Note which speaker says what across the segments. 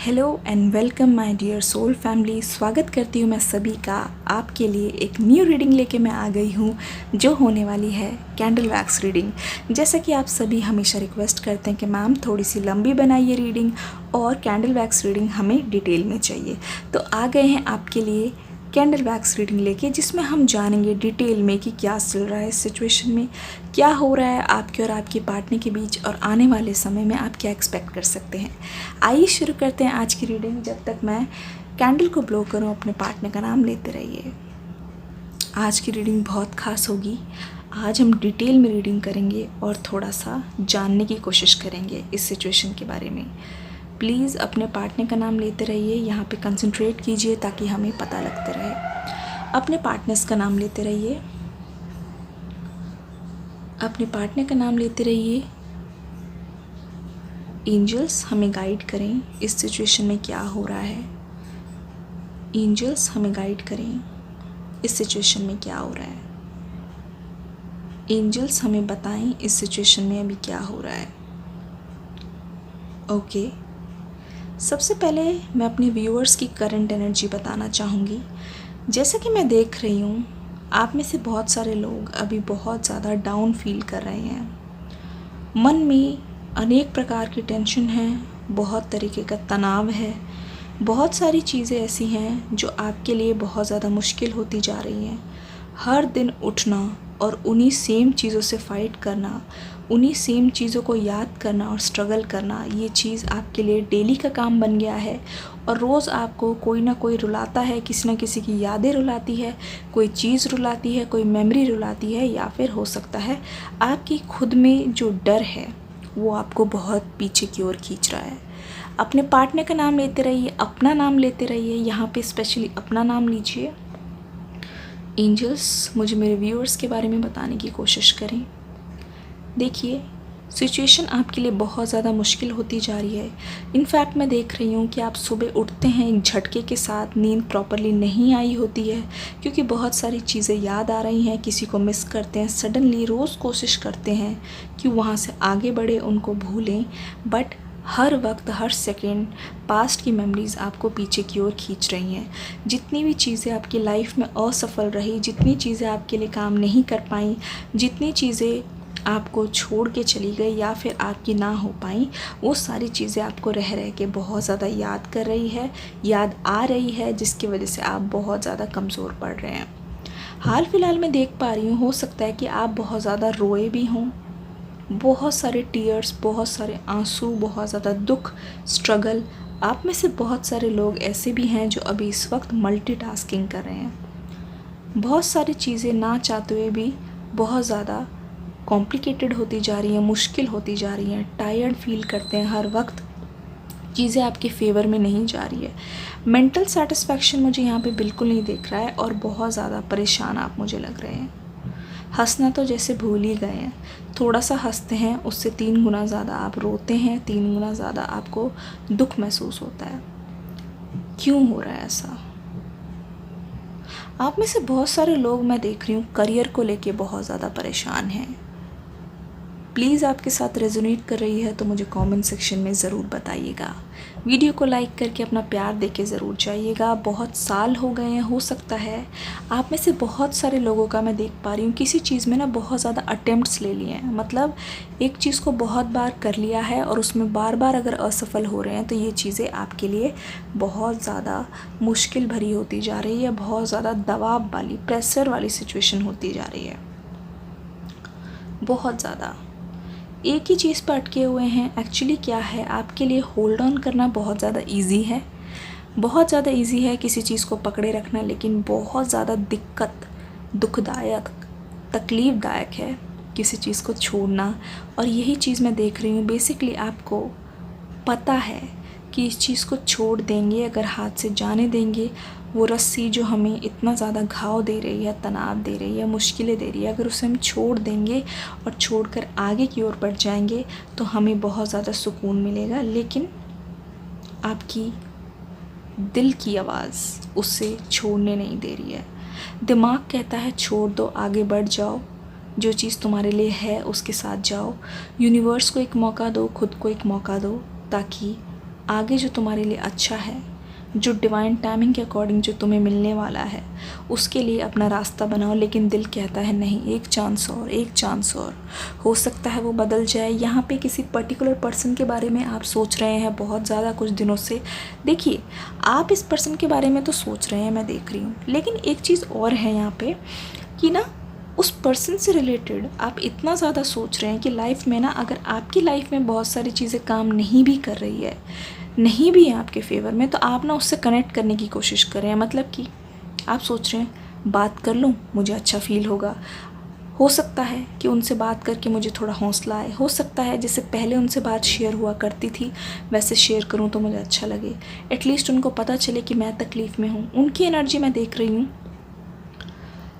Speaker 1: Hello and welcome my dear soul family. स्वागत करती हूँ मैं सभी का आपके लिए एक न्यू रीडिंग लेके मैं आ गई हूँ जो होने वाली है कैंडल वैक्स रीडिंग। जैसा कि आप सभी हमेशा रिक्वेस्ट करते हैं कि मैम थोड़ी सी लंबी बनाइए रीडिंग और कैंडल वैक्स रीडिंग हमें डिटेल में चाहिए, तो आ गए हैं आपके लिए कैंडल वैक्स रीडिंग लेके, जिसमें हम जानेंगे डिटेल में कि क्या चल रहा है इस सिचुएशन में, क्या हो रहा है आपके और आपके पार्टनर के बीच और आने वाले समय में आप क्या एक्सपेक्ट कर सकते हैं। आइए शुरू करते हैं आज की रीडिंग। जब तक मैं कैंडल को ब्लो करूं अपने पार्टनर का नाम लेते रहिए। आज की रीडिंग बहुत खास होगी। आज हम डिटेल में रीडिंग करेंगे और थोड़ा सा जानने की कोशिश करेंगे इस सिचुएशन के बारे में। प्लीज़ अपने पार्टनर का नाम लेते रहिए, यहाँ पे कंसंट्रेट कीजिए ताकि हमें पता लगता रहे। अपने पार्टनर्स का नाम लेते रहिए, अपने पार्टनर का नाम लेते रहिए। एंजल्स हमें गाइड करें इस सिचुएशन में क्या हो रहा है। एंजल्स हमें गाइड करें इस सिचुएशन में क्या हो रहा है। एंजल्स हमें बताएं इस सिचुएशन में अभी क्या हो रहा है। ओके, सबसे पहले मैं अपने व्यूअर्स की करंट एनर्जी बताना चाहूँगी। जैसा कि मैं देख रही हूँ, आप में से बहुत सारे लोग अभी बहुत ज़्यादा डाउन फील कर रहे हैं। मन में अनेक प्रकार की टेंशन है, बहुत तरीके का तनाव है, बहुत सारी चीज़ें ऐसी हैं जो आपके लिए बहुत ज़्यादा मुश्किल होती जा रही हैं। हर दिन उठना और उन्हीं सेम चीज़ों से फाइट करना, उन्हीं सेम चीज़ों को याद करना और स्ट्रगल करना, ये चीज़ आपके लिए डेली का काम बन गया है। और रोज़ आपको कोई ना कोई रुलाता है, किसी न किसी की यादें रुलाती है, कोई चीज़ रुलाती है, कोई मेमोरी रुलाती है, या फिर हो सकता है आपकी खुद में जो डर है वो आपको बहुत पीछे की ओर खींच रहा है। अपने पार्टनर का नाम लेते रहिए, अपना नाम लेते रहिए, यहाँ पे स्पेशली अपना नाम लीजिए। एंजल्स मुझे मेरे व्यूअर्स के बारे में बताने की कोशिश करें। देखिए, सिचुएशन आपके लिए बहुत ज़्यादा मुश्किल होती जा रही है। इनफैक्ट मैं देख रही हूँ कि आप सुबह उठते हैं एक झटके के साथ, नींद प्रॉपरली नहीं आई होती है क्योंकि बहुत सारी चीज़ें याद आ रही हैं, किसी को मिस करते हैं सडनली। रोज़ कोशिश करते हैं कि वहाँ से आगे बढ़े, उनको भूलें, बट हर वक्त हर सेकेंड पास्ट की मेमोरीज़ आपको पीछे की ओर खींच रही हैं। जितनी भी चीज़ें आपकी लाइफ में असफल रही, जितनी चीज़ें आपके लिए काम नहीं कर पाई, जितनी चीज़ें आपको छोड़ के चली गई या फिर आपकी ना हो पाई, वो सारी चीज़ें आपको रह रह के बहुत ज़्यादा याद कर रही है, याद आ रही है, जिसकी वजह से आप बहुत ज़्यादा कमज़ोर पड़ रहे हैं। हाल फिलहाल में देख पा रही हूँ, हो सकता है कि आप बहुत ज़्यादा रोए भी हों, बहुत सारे टीयर्स, बहुत सारे आंसू, बहुत ज़्यादा दुख, स्ट्रगल। आप में से बहुत सारे लोग ऐसे भी हैं जो अभी इस वक्त मल्टीटास्किंग कर रहे हैं। बहुत सारी चीज़ें ना चाहते हुए भी बहुत ज़्यादा कॉम्प्लिकेटेड होती जा रही हैं, मुश्किल होती जा रही हैं, टायर्ड फील करते हैं हर वक्त, चीज़ें आपके फेवर में नहीं जा रही है। मेंटल सेटिस्फैक्शन मुझे यहाँ पे बिल्कुल नहीं दिख रहा है और बहुत ज़्यादा परेशान आप मुझे लग रहे हैं। हंसना तो जैसे भूल ही गए हैं। थोड़ा सा हंसते हैं, उससे 3 गुना ज़्यादा आप रोते हैं, 3 गुना ज़्यादा आपको दुख महसूस होता है। क्यों हो रहा है ऐसा? आप में से बहुत सारे लोग मैं देख रही हूँ करियर को लेके बहुत ज़्यादा परेशान हैं। प्लीज़ आपके साथ रेजोनेट कर रही है तो मुझे कमेंट सेक्शन में ज़रूर बताइएगा। वीडियो को लाइक करके अपना प्यार देके ज़रूर जाइएगा। बहुत साल हो गए हैं, हो सकता है आप में से बहुत सारे लोगों का मैं देख पा रही हूँ किसी चीज़ में ना बहुत ज़्यादा अटेम्प्ट्स ले लिए हैं। मतलब एक चीज़ को बहुत बार कर लिया है और उसमें बार बार अगर असफल हो रहे हैं तो ये चीज़ें आपके लिए बहुत ज़्यादा मुश्किल भरी होती जा रही है, बहुत ज़्यादा दबाव वाली, प्रेशर वाली सिचुएशन होती जा रही है। बहुत ज़्यादा एक ही चीज़ पर अटके हुए हैं। एक्चुअली क्या है, आपके लिए होल्ड ऑन करना बहुत ज़्यादा इजी है, बहुत ज़्यादा इजी है किसी चीज़ को पकड़े रखना, लेकिन बहुत ज़्यादा दिक्कत, दुखदायक, तकलीफ़दायक है किसी चीज़ को छोड़ना। और यही चीज़ मैं देख रही हूँ। बेसिकली आपको पता है कि इस चीज़ को छोड़ देंगे, अगर हाथ से जाने देंगे, वो रस्सी जो हमें इतना ज़्यादा घाव दे रही है, तनाव दे रही है, मुश्किलें दे रही है, अगर उसे हम छोड़ देंगे और छोड़कर आगे की ओर बढ़ जाएंगे तो हमें बहुत ज़्यादा सुकून मिलेगा। लेकिन आपकी दिल की आवाज़ उससे छोड़ने नहीं दे रही है। दिमाग कहता है छोड़ दो, आगे बढ़ जाओ, जो चीज़ तुम्हारे लिए है उसके साथ जाओ, यूनिवर्स को एक मौका दो, खुद को एक मौका दो, ताकि आगे जो तुम्हारे लिए अच्छा है, जो डिवाइन टाइमिंग के अकॉर्डिंग जो तुम्हें मिलने वाला है, उसके लिए अपना रास्ता बनाओ। लेकिन दिल कहता है नहीं, एक चांस और, एक चांस और, हो सकता है वो बदल जाए। यहाँ पे किसी पर्टिकुलर पर्सन के बारे में आप सोच रहे हैं बहुत ज़्यादा कुछ दिनों से। देखिए, आप इस पर्सन के बारे में तो सोच रहे हैं, मैं देख रही हूँ, लेकिन एक चीज़ और है यहाँ पे कि ना, उस पर्सन से रिलेटेड आप इतना ज़्यादा सोच रहे हैं कि लाइफ में ना, अगर आपकी लाइफ में बहुत सारी चीज़ें काम नहीं भी कर रही है, नहीं भी है आपके फेवर में, तो आप ना उससे कनेक्ट करने की कोशिश कर रहे हैं। मतलब कि आप सोच रहे हैं बात कर लूँ, मुझे अच्छा फील होगा। हो सकता है कि उनसे बात करके मुझे थोड़ा हौसला आए। हो सकता है जैसे पहले उनसे बात शेयर हुआ करती थी वैसे शेयर करूँ तो मुझे अच्छा लगे। एटलीस्ट उनको पता चले कि मैं तकलीफ़ में हूँ। उनकी एनर्जी मैं देख रही हूँ।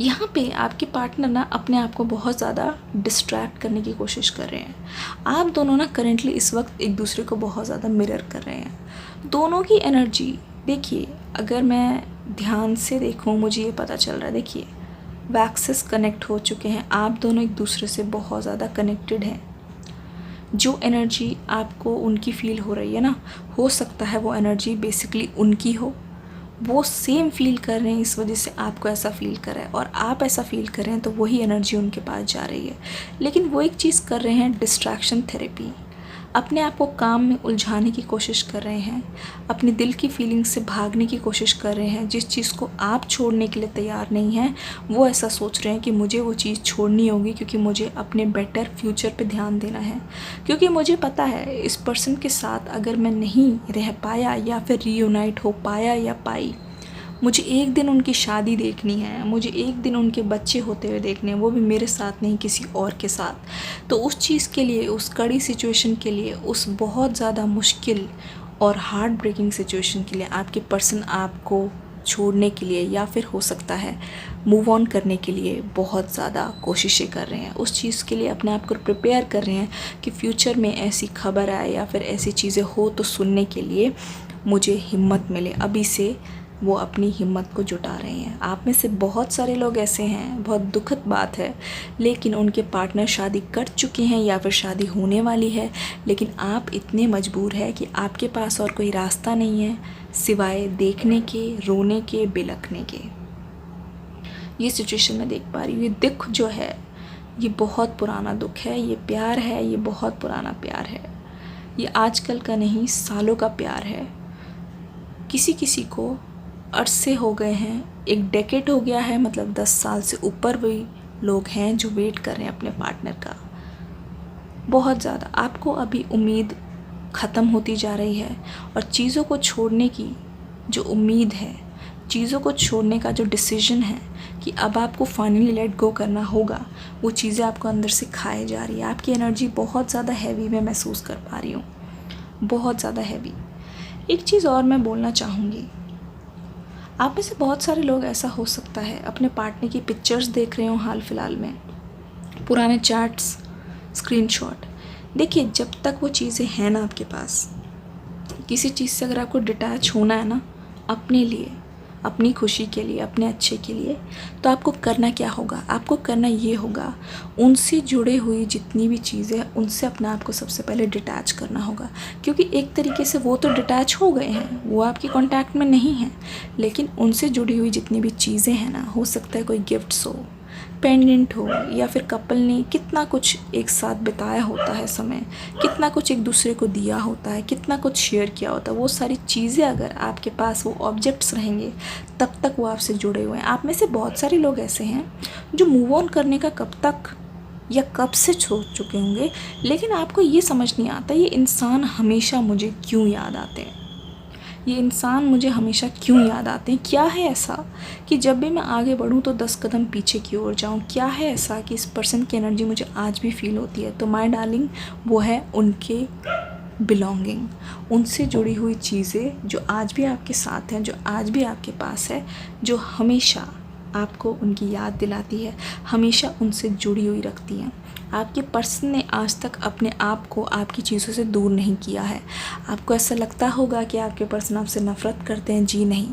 Speaker 1: यहाँ पे आपके पार्टनर ना अपने आप को बहुत ज़्यादा डिस्ट्रैक्ट करने की कोशिश कर रहे हैं। आप दोनों ना करेंटली इस वक्त एक दूसरे को बहुत ज़्यादा मिरर कर रहे हैं। दोनों की एनर्जी देखिए, अगर मैं ध्यान से देखूँ मुझे ये पता चल रहा है, देखिए वैक्सेस कनेक्ट हो चुके हैं। आप दोनों एक दूसरे से बहुत ज़्यादा कनेक्टेड हैं। जो एनर्जी आपको उनकी फ़ील हो रही है ना, हो सकता है वो एनर्जी बेसिकली उनकी हो। वो सेम फील कर रहे हैं, इस वजह से आपको ऐसा फील कर रहा है, और आप ऐसा फील कर रहे हैं तो वही एनर्जी उनके पास जा रही है। लेकिन वो एक चीज़ कर रहे हैं, डिस्ट्रैक्शन थेरेपी। अपने आप को काम में उलझाने की कोशिश कर रहे हैं, अपने दिल की फीलिंग से भागने की कोशिश कर रहे हैं। जिस चीज़ को आप छोड़ने के लिए तैयार नहीं हैं, वो ऐसा सोच रहे हैं कि मुझे वो चीज़ छोड़नी होगी, क्योंकि मुझे अपने बेटर फ्यूचर पे ध्यान देना है। क्योंकि मुझे पता है इस पर्सन के साथ अगर मैं नहीं रह पाया या फिर रीयूनाइट हो पाया या पाई, मुझे एक दिन उनकी शादी देखनी है, मुझे एक दिन उनके बच्चे होते हुए देखने हैं, वो भी मेरे साथ नहीं, किसी और के साथ। तो उस चीज़ के लिए, उस कड़ी सिचुएशन के लिए, उस बहुत ज़्यादा मुश्किल और हार्ट ब्रेकिंग सिचुएशन के लिए आपके पर्सन आपको छोड़ने के लिए या फिर हो सकता है मूव ऑन करने के लिए बहुत ज़्यादा कोशिशें कर रहे हैं। उस चीज़ के लिए अपने आप को प्रिपेयर कर रहे हैं कि फ्यूचर में ऐसी खबर आए या फिर ऐसी चीज़ें हो तो सुनने के लिए मुझे हिम्मत मिले। अभी से वो अपनी हिम्मत को जुटा रहे हैं। आप में से बहुत सारे लोग ऐसे हैं, बहुत दुखद बात है, लेकिन उनके पार्टनर शादी कर चुके हैं या फिर शादी होने वाली है, लेकिन आप इतने मजबूर हैं कि आपके पास और कोई रास्ता नहीं है सिवाय देखने के, रोने के, बिलखने के। ये सिचुएशन मैं देख पा रही हूँ। ये दुख जो है ये बहुत पुराना दुख है, ये प्यार है, ये बहुत पुराना प्यार है। ये आजकल का नहीं, सालों का प्यार है। किसी किसी को अरसे हो गए हैं, एक डेकेड हो गया है, मतलब 10 साल से ऊपर भी लोग हैं जो वेट कर रहे हैं अपने पार्टनर का। बहुत ज़्यादा आपको अभी उम्मीद ख़त्म होती जा रही है, और चीज़ों को छोड़ने की जो उम्मीद है, चीज़ों को छोड़ने का जो डिसीजन है कि अब आपको फाइनली लेट गो करना होगा, वो चीज़ें आपको अंदर से खाए जा रही है। आपकी एनर्जी बहुत ज़्यादा हैवी मैं महसूस कर पा रही हूँ, बहुत ज़्यादा हैवी। एक चीज़ और मैं बोलना चाहूँगी, आप में से बहुत सारे लोग ऐसा हो सकता है अपने पार्टनर की पिक्चर्स देख रहे हो हाल फिलहाल में, पुराने चैट्स, स्क्रीनशॉट। देखिए, जब तक वो चीज़ें हैं ना आपके पास, किसी चीज़ से अगर आपको डिटैच होना है ना, अपने लिए, अपनी खुशी के लिए, अपने अच्छे के लिए, तो आपको करना क्या होगा? आपको करना ये होगा, उनसे जुड़े हुई जितनी भी चीज़ें हैं उनसे अपने आप को सबसे पहले डिटैच करना होगा। क्योंकि एक तरीके से वो तो डिटैच हो गए हैं, वो आपके कांटेक्ट में नहीं हैं, लेकिन उनसे जुड़ी हुई जितनी भी चीज़ें हैं ना, हो सकता है कोई गिफ्ट्स हो, पेंडेंट हो, या फिर कपल ने कितना कुछ एक साथ बिताया होता है समय, कितना कुछ एक दूसरे को दिया होता है, कितना कुछ शेयर किया होता है, वो सारी चीज़ें अगर आपके पास, वो ऑब्जेक्ट्स रहेंगे, तब तक वो आपसे जुड़े हुए हैं। आप में से बहुत सारे लोग ऐसे हैं जो मूव ऑन करने का कब तक या कब से सोच चुके होंगे, लेकिन आपको ये समझ नहीं आता ये इंसान हमेशा मुझे क्यों याद आते हैं, ये इंसान मुझे हमेशा क्यों याद आते हैं। क्या है ऐसा कि जब भी मैं आगे बढ़ूँ तो 10 कदम पीछे की ओर जाऊँ? क्या है ऐसा कि इस पर्सन की एनर्जी मुझे आज भी फील होती है? तो माय डार्लिंग, वो है उनके बिलोंगिंग, उनसे जुड़ी हुई चीज़ें जो आज भी आपके साथ हैं, जो आज भी आपके पास है, जो हमेशा आपको उनकी याद दिलाती है, हमेशा उनसे जुड़ी हुई रखती हैं। आपके पर्सन ने आज तक अपने आप को आपकी चीज़ों से दूर नहीं किया है। आपको ऐसा लगता होगा कि आपके पर्सन आपसे नफ़रत करते हैं, जी नहीं,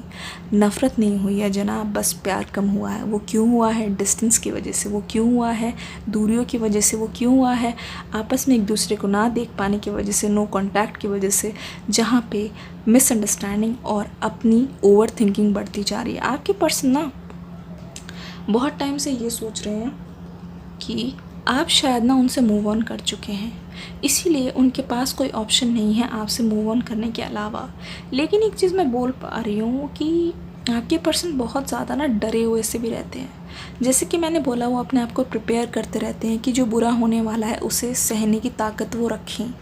Speaker 1: नफ़रत नहीं हुई है जनाब, बस प्यार कम हुआ है। वो क्यों हुआ है? डिस्टेंस की वजह से। वो क्यों हुआ है? दूरियों की वजह से। वो क्यों हुआ है? आपस में एक दूसरे को ना देख पाने की वजह से, नो कॉन्टैक्ट की वजह से, जहाँ पे मिसअंडरस्टैंडिंग और अपनी ओवर थिंकिंग बढ़ती जा रही है। आपके पर्सन ना बहुत टाइम से ये सोच रहे हैं कि आप शायद ना उनसे मूव ऑन कर चुके हैं, इसीलिए उनके पास कोई ऑप्शन नहीं है आपसे मूव ऑन करने के अलावा। लेकिन एक चीज़ मैं बोल पा रही हूँ कि आपके पर्सन बहुत ज़्यादा ना डरे हुए से भी रहते हैं। जैसे कि मैंने बोला, वो अपने आप को प्रिपेयर करते रहते हैं कि जो बुरा होने वाला है उसे सहने की ताकत वो रखें।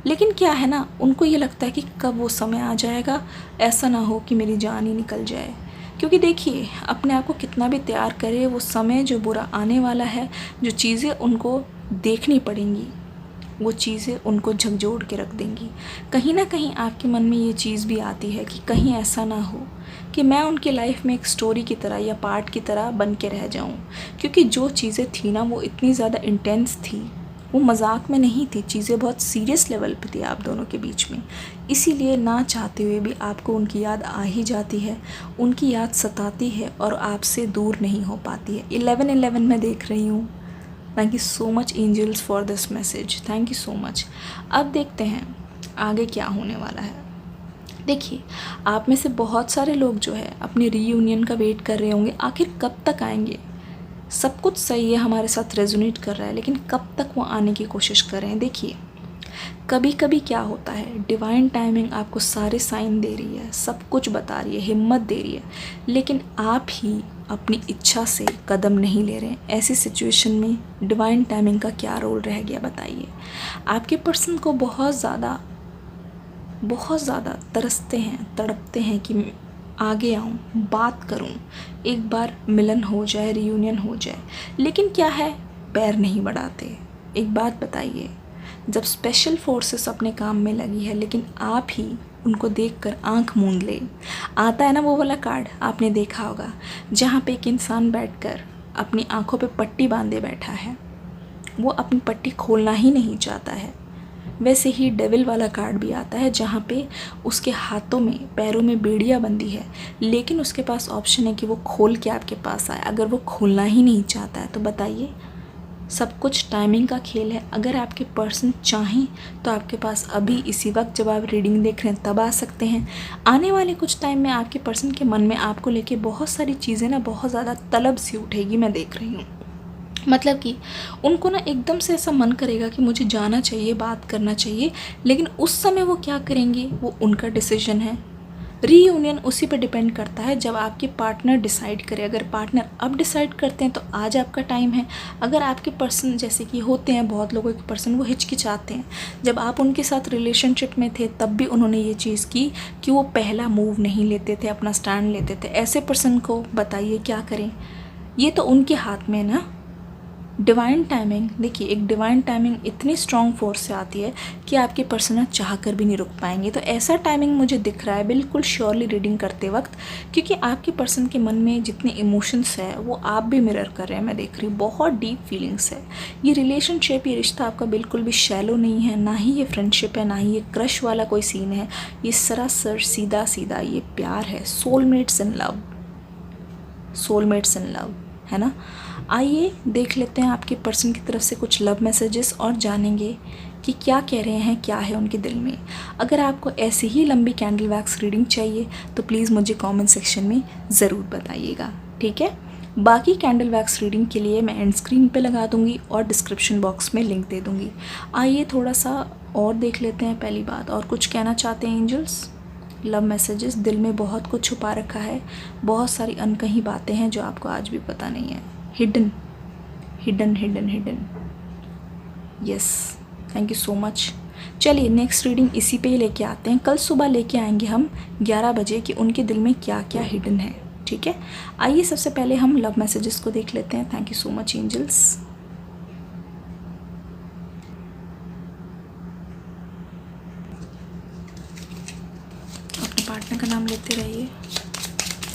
Speaker 1: लेकिन क्या है ना, उनको ये लगता है कि कब वो समय आ जाएगा, ऐसा ना हो कि मेरी जान ही निकल जाए। क्योंकि देखिए, अपने आप को कितना भी तैयार करे, वो समय जो बुरा आने वाला है, जो चीज़ें उनको देखनी पड़ेंगी, वो चीज़ें उनको झकझोर के रख देंगी। कहीं ना कहीं आपके मन में ये चीज़ भी आती है कि कहीं ऐसा ना हो कि मैं उनकी लाइफ में एक स्टोरी की तरह या पार्ट की तरह बन के रह जाऊं। क्योंकि जो चीज़ें थी ना, वो इतनी ज़्यादा इंटेंस थी, वो मजाक में नहीं थी, चीज़ें बहुत सीरियस लेवल पे थी आप दोनों के बीच में। इसीलिए ना चाहते हुए भी आपको उनकी याद आ ही जाती है, उनकी याद सताती है और आपसे दूर नहीं हो पाती है। 11-11 में देख रही हूँ। Thank you so much angels for this message, thank you so much. अब देखते हैं आगे क्या होने वाला है। देखिए, आप में से बहुत सारे लोग जो है अपनी रीयूनियन का वेट कर रहे होंगे, आखिर कब तक आएंगे। सब कुछ सही है, हमारे साथ रेजोनेट कर रहा है, लेकिन कब तक वो आने की कोशिश कर रहे हैं। देखिए, कभी कभी क्या होता है, डिवाइन टाइमिंग आपको सारे साइन दे रही है, सब कुछ बता रही है, हिम्मत दे रही है, लेकिन आप ही अपनी इच्छा से कदम नहीं ले रहे हैं। ऐसी सिचुएशन में डिवाइन टाइमिंग का क्या रोल रह गया, बताइए। आपके पर्सन को बहुत ज़्यादा तरसते हैं, तड़पते हैं कि आगे आऊँ, बात करूँ, एक बार मिलन हो जाए, रियूनियन हो जाए, लेकिन क्या है, पैर नहीं बढ़ाते। एक बात बताइए, जब स्पेशल फोर्सेस अपने काम में लगी है, लेकिन आप ही उनको देखकर आंख मूंद ले। आता है ना वो वाला कार्ड, आपने देखा होगा, जहाँ पे एक इंसान बैठकर अपनी आंखों पे पट्टी बांधे बैठा है, वो अपनी पट्टी खोलना ही नहीं चाहता है। वैसे ही डेविल वाला कार्ड भी आता है, जहाँ पे उसके हाथों में पैरों में बेड़ियाँ बंधी है, लेकिन उसके पास ऑप्शन है कि वो खोल के आपके पास आए। अगर वो खोलना ही नहीं चाहता है तो बताइए, सब कुछ टाइमिंग का खेल है। अगर आपके पर्सन चाहें तो आपके पास अभी इसी वक्त जब आप रीडिंग देख रहे हैं तब आ सकते हैं। आने वाले कुछ टाइम में आपके पर्सन के मन में आपको लेके बहुत सारी चीज़ें ना बहुत ज़्यादा तलब सी उठेगी, मैं देख रही हूँ। मतलब कि उनको ना एकदम से ऐसा मन करेगा कि मुझे जाना चाहिए, बात करना चाहिए, लेकिन उस समय वो क्या करेंगे वो उनका डिसीजन है। रीयूनियन उसी पर डिपेंड करता है जब आपके पार्टनर डिसाइड करे। अगर पार्टनर अब डिसाइड करते हैं तो आज आपका टाइम है। अगर आपके पर्सन, जैसे कि होते हैं बहुत लोगों के पर्सन, वो हिचकिचाते हैं, जब आप उनके साथ रिलेशनशिप में थे तब भी उन्होंने ये चीज़ की कि वो पहला मूव नहीं लेते थे, अपना स्टैंड लेते थे। ऐसे पर्सन को बताइए क्या करें, ये तो उनके हाथ में है ना। डिवाइन टाइमिंग, देखिए, एक डिवाइन टाइमिंग इतनी स्ट्रॉन्ग फोर्स से आती है कि आपके पर्सन चाह कर भी नहीं रुक पाएंगे। तो ऐसा टाइमिंग मुझे दिख रहा है बिल्कुल श्योरली रीडिंग करते वक्त, क्योंकि आपके पर्सन के मन में जितने इमोशंस है वो आप भी मिरर कर रहे हैं। मैं देख रही हूँ बहुत डीप फीलिंग्स है। ये रिलेशनशिप, ये रिश्ता आपका बिल्कुल भी शैलो नहीं है, ना ही ये फ्रेंडशिप है, ना ही ये क्रश वाला कोई सीन है। ये सरासर सीधा सीधा ये प्यार है। Soulmates in love, soulmates in love, है ना। आइए देख लेते हैं आपके पर्सन की तरफ से कुछ लव मैसेजेस और जानेंगे कि क्या कह रहे हैं, क्या है उनके दिल में। अगर आपको ऐसी ही लंबी कैंडल वैक्स रीडिंग चाहिए तो प्लीज़ मुझे कमेंट सेक्शन में ज़रूर बताइएगा, ठीक है। बाकी कैंडल वैक्स रीडिंग के लिए मैं एंड स्क्रीन पे लगा दूंगी और डिस्क्रिप्शन बॉक्स में लिंक दे दूंगी। आइए थोड़ा सा और देख लेते हैं। पहली बात, और कुछ कहना चाहते हैं एंजल्स? लव मैसेजेस, दिल में बहुत कुछ छुपा रखा है, बहुत सारी अनकही बातें हैं जो आपको आज भी पता नहीं है। Hidden hidden hidden hidden, yes, thank you so much. चलिए नेक्स्ट रीडिंग इसी पे ही लेके आते हैं। कल सुबह लेके आएंगे हम 11 बजे कि उनके दिल में क्या क्या हिडन है, ठीक है। आइए सबसे पहले हम लव मैसेजेस को देख लेते हैं। Thank you so much angels. अपने पार्टनर का नाम लेते रहिए,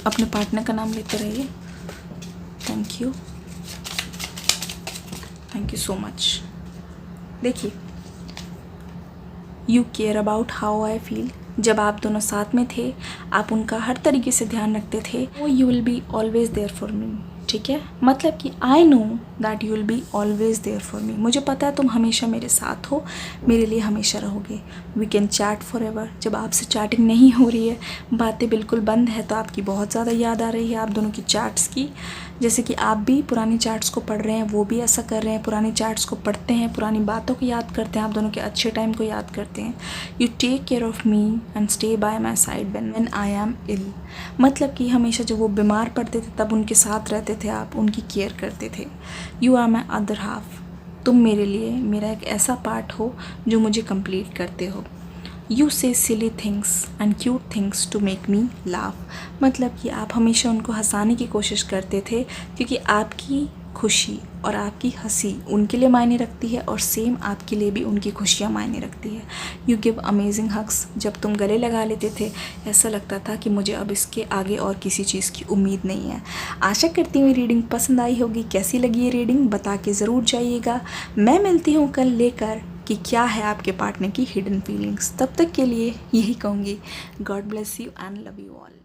Speaker 1: अपने पार्टनर का नाम लेते रहिए। Thank you, thank you so much. देखिए, you care about how I feel. जब आप दोनों साथ में थे, आप उनका हर तरीके से ध्यान रखते थे। वो you will be always there for me, ठीक है। मतलब कि I know that you will be always there for me. मुझे पता है तुम हमेशा मेरे साथ हो, मेरे लिए हमेशा रहोगे। We can chat forever. जब आपसे चैटिंग नहीं हो रही है, बातें बिल्कुल बंद है, तो आपकी बहुत ज़्यादा याद आ रही है आप दोनों की चैट्स की। जैसे कि आप भी पुरानी चैट्स को पढ़ रहे हैं, वो भी ऐसा कर रहे हैं, पुरानी चैट्स को पढ़ते हैं, पुरानी बातों को याद करते हैं, आप दोनों के अच्छे टाइम को याद करते हैं। You take care of me and stay by my side when I am ill. मतलब कि हमेशा जब वो बीमार पड़ते थे तब उनके साथ रहते थे, आप उनकी केयर करते थे। You are my other half. तुम मेरे लिए मेरा एक ऐसा पार्ट हो जो मुझे कंप्लीट करते हो। You say silly things and cute things to make me laugh. मतलब कि आप हमेशा उनको हंसाने की कोशिश करते थे, क्योंकि आपकी खुशी और आपकी हंसी उनके लिए मायने रखती है, और सेम आपके लिए भी उनकी खुशियाँ मायने रखती है। You give amazing hugs. जब तुम गले लगा लेते थे, ऐसा लगता था कि मुझे अब इसके आगे और किसी चीज़ की उम्मीद नहीं है। आशा करती हूँ रीडिंग पसंद आई होगी। कैसी लगी ये रीडिंग बता के ज़रूर जाइएगा। मैं मिलती हूँ कल लेकर कि क्या है आपके पार्टनर की हिडन फीलिंग्स। तब तक के लिए यही कहूँगी, God bless you and love you all.